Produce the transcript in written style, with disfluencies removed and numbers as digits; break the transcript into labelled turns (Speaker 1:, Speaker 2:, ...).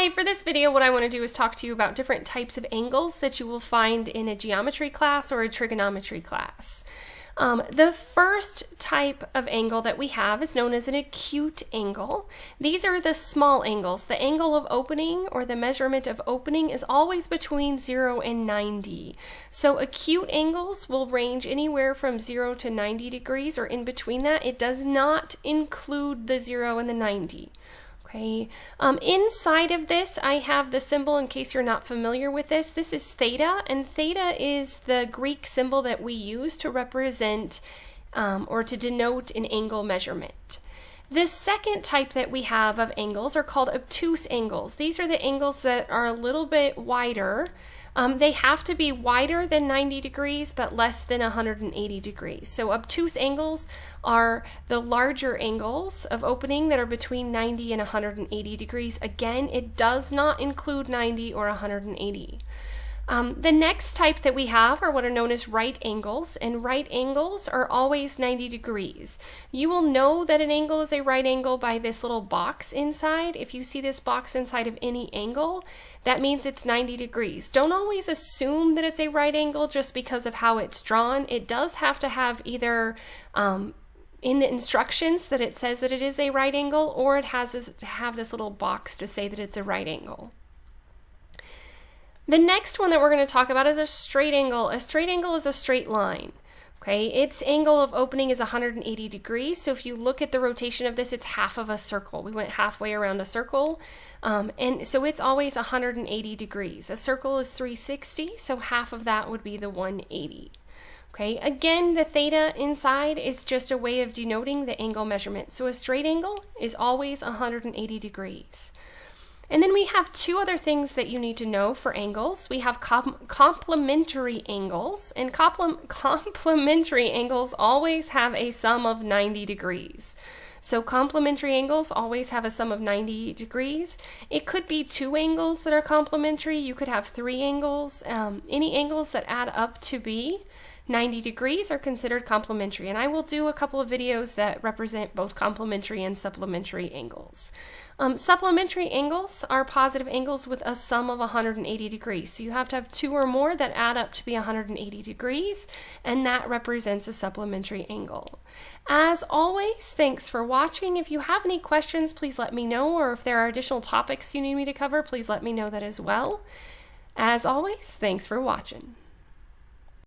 Speaker 1: Hi, for this video what I want to do is talk to you about different types of angles that you will find in a geometry class or a trigonometry class. The first type of angle that we have is known as an acute angle. These are the small angles. The angle of opening or the measurement of opening is always between 0 and 90. So acute angles will range anywhere from 0 to 90 degrees or in between that. It does not include the 0 and the 90. Okay. Inside of this, I have the symbol in case you're not familiar with this. This is theta, and theta is the Greek symbol that we use to represent or to denote an angle measurement. The second type that we have of angles are called obtuse angles. These are the angles that are a little bit wider. They have to be wider than 90 degrees but less than 180 degrees. So obtuse angles are the larger angles of opening that are between 90 and 180 degrees. Again, it does not include 90 or 180. The next type that we have are what are known as right angles, and right angles are always 90 degrees. You will know that an angle is a right angle by this little box inside. If you see this box inside of any angle, that means it's 90 degrees. Don't always assume that it's a right angle just because of how it's drawn. It does have to have either in the instructions that it says that it is a right angle, or it has to have this little box to say that it's a right angle. The next one that we're going to talk about is a straight angle. A straight angle is a straight line. Okay, its angle of opening is 180 degrees. So if you look at the rotation of this, it's half of a circle. We went halfway around a circle, and so it's always 180 degrees. A circle is 360, so half of that would be the 180. Okay, again, the theta inside is just a way of denoting the angle measurement. So a straight angle is always 180 degrees. And then we have two other things that you need to know for angles. We have complementary angles, and complementary angles always have a sum of 90 degrees. So complementary angles always have a sum of 90 degrees. It could be two angles that are complementary. You could have three angles. Any angles that add up to be 90 degrees are considered complementary, and I will do a couple of videos that represent both complementary and supplementary angles. Supplementary angles are positive angles with a sum of 180 degrees. So you have to have two or more that add up to be 180 degrees, and that represents a supplementary angle. As always, thanks for watching. If you have any questions, please let me know, or if there are additional topics you need me to cover, please let me know that as well. As always, thanks for watching.